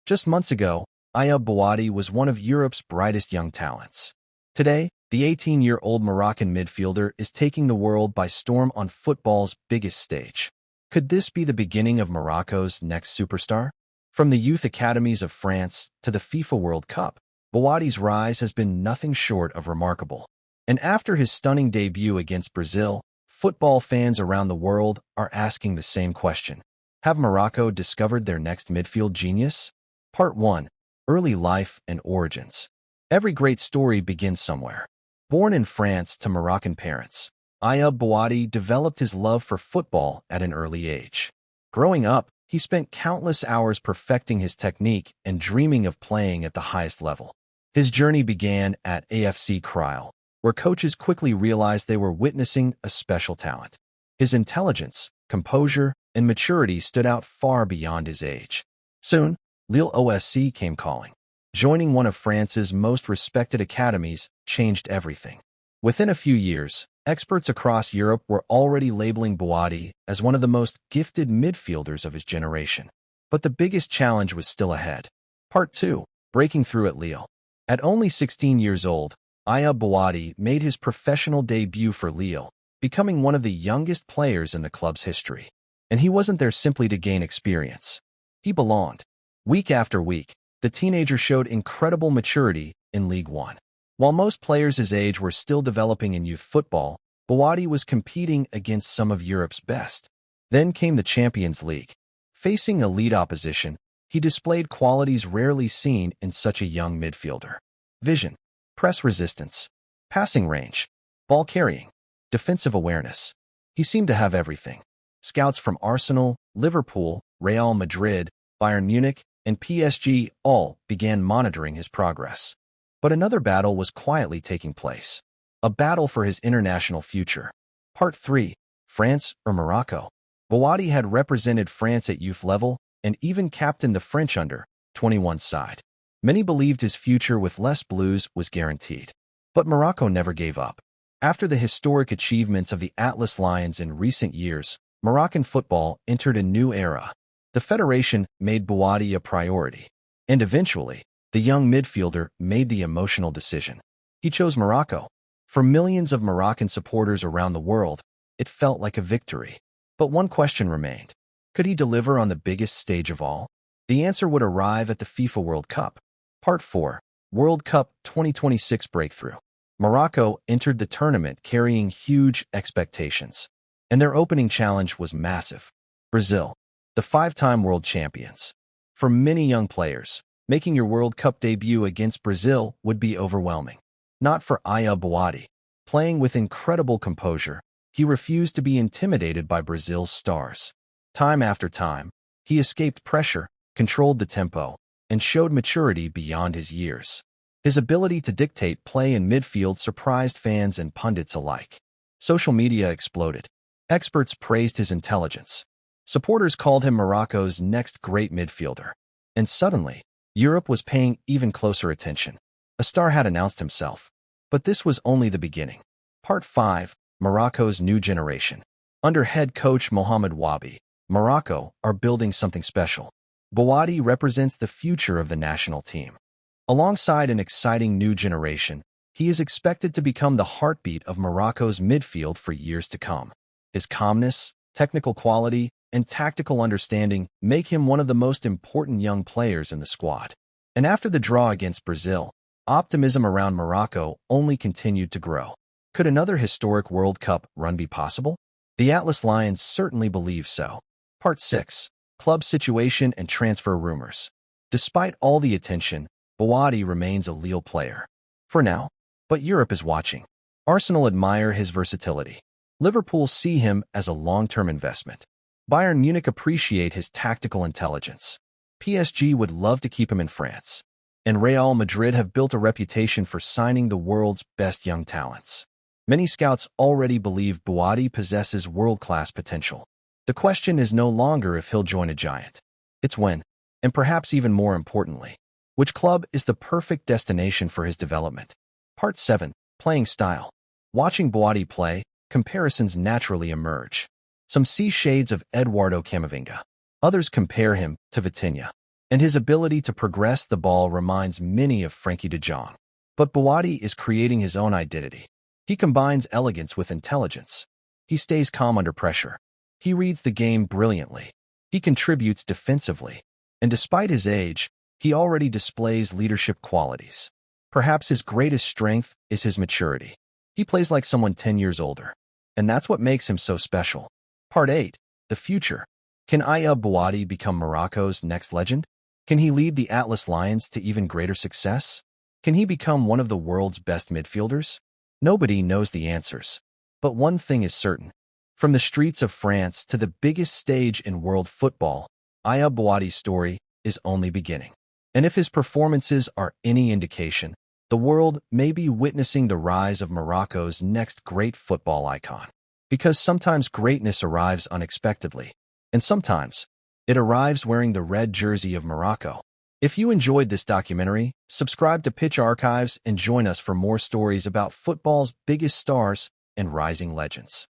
Just months ago, Ayyoub Bouaddi was one of Europe's brightest young talents. Today, the 18-year-old Moroccan midfielder is taking the world by storm on football's biggest stage. Could this be the beginning of Morocco's next superstar? From the youth academies of France to the FIFA World Cup, Bouaddi's rise has been nothing short of remarkable. And after his stunning debut against Brazil, football fans around the world are asking the same question. Have Morocco discovered their next midfield genius? Part 1. Early Life and Origins. Every great story begins somewhere. Born in France to Moroccan parents, Ayyoub Bouaddi developed his love for football at an early age. Growing up, he spent countless hours perfecting his technique and dreaming of playing at the highest level. His journey began at AFC Creil, where coaches quickly realized they were witnessing a special talent. His intelligence, composure, and maturity stood out far beyond his age. Soon, Lille OSC came calling. Joining one of France's most respected academies changed everything. Within a few years, experts across Europe were already labeling Bouaddi as one of the most gifted midfielders of his generation. But the biggest challenge was still ahead. Part 2. Breaking through at Lille. At only 16 years old, Ayyoub Bouaddi made his professional debut for Lille, becoming one of the youngest players in the club's history. And he wasn't there simply to gain experience. He belonged. Week after week, the teenager showed incredible maturity in League One. While most players his age were still developing in youth football, Bouaddi was competing against some of Europe's best. Then came the Champions League. Facing elite opposition, he displayed qualities rarely seen in such a young midfielder. Vision, press resistance, passing range, ball carrying, defensive awareness. He seemed to have everything. Scouts from Arsenal, Liverpool, Real Madrid, Bayern Munich, and PSG all began monitoring his progress. But another battle was quietly taking place. A battle for his international future. Part 3. France or Morocco. Bouaddi had represented France at youth level and even captained the French under-21 side. Many believed his future with Les Bleus was guaranteed. But Morocco never gave up. After the historic achievements of the Atlas Lions in recent years, Moroccan football entered a new era. The federation made Bouaddi a priority. And eventually, the young midfielder made the emotional decision. He chose Morocco. For millions of Moroccan supporters around the world, it felt like a victory. But one question remained. Could he deliver on the biggest stage of all? The answer would arrive at the FIFA World Cup. Part 4. World Cup 2026 Breakthrough. Morocco entered the tournament carrying huge expectations. And their opening challenge was massive. Brazil, the 5-time world champions. For many young players, making your World Cup debut against Brazil would be overwhelming. Not for Ayyoub Bouaddi. Playing with incredible composure, he refused to be intimidated by Brazil's stars. Time after time, he escaped pressure, controlled the tempo, and showed maturity beyond his years. His ability to dictate play in midfield surprised fans and pundits alike. Social media exploded. Experts praised his intelligence. Supporters called him Morocco's next great midfielder. And suddenly, Europe was paying even closer attention. A star had announced himself. But this was only the beginning. Part 5. Morocco's New Generation. Under head coach Mohamed Wabi, Morocco are building something special. Bouaddi represents the future of the national team. Alongside an exciting new generation, he is expected to become the heartbeat of Morocco's midfield for years to come. His calmness, technical quality, and tactical understanding make him one of the most important young players in the squad. And after the draw against Brazil, optimism around Morocco only continued to grow. Could another historic World Cup run be possible? The Atlas Lions certainly believe so. Part 6. Club situation and transfer rumors. Despite all the attention, Bouaddi remains a Lille player. For now. But Europe is watching. Arsenal admire his versatility. Liverpool see him as a long-term investment. Bayern Munich appreciate his tactical intelligence. PSG would love to keep him in France. And Real Madrid have built a reputation for signing the world's best young talents. Many scouts already believe Bouaddi possesses world-class potential. The question is no longer if he'll join a giant. It's when, and perhaps even more importantly, which club is the perfect destination for his development. Part 7. Playing style. Watching Bouaddi play, comparisons naturally emerge. Some see shades of Eduardo Camavinga. Others compare him to Vitinha. and his ability to progress the ball reminds many of Frenkie de Jong. But Bouaddi is creating his own identity. He combines elegance with intelligence. He stays calm under pressure. He reads the game brilliantly. He contributes defensively. And despite his age, he already displays leadership qualities. Perhaps his greatest strength is his maturity. He plays like someone 10 years older. And that's what makes him so special. Part 8. The future. Can Ayyoub Bouaddi become Morocco's next legend? Can he lead the Atlas Lions to even greater success? Can he become one of the world's best midfielders? Nobody knows the answers. But one thing is certain. From the streets of France to the biggest stage in world football, Ayyoub Bouaddi's story is only beginning. And if his performances are any indication, the world may be witnessing the rise of Morocco's next great football icon. Because sometimes greatness arrives unexpectedly, and sometimes it arrives wearing the red jersey of Morocco. If you enjoyed this documentary, subscribe to Pitch Archives and join us for more stories about football's biggest stars and rising legends.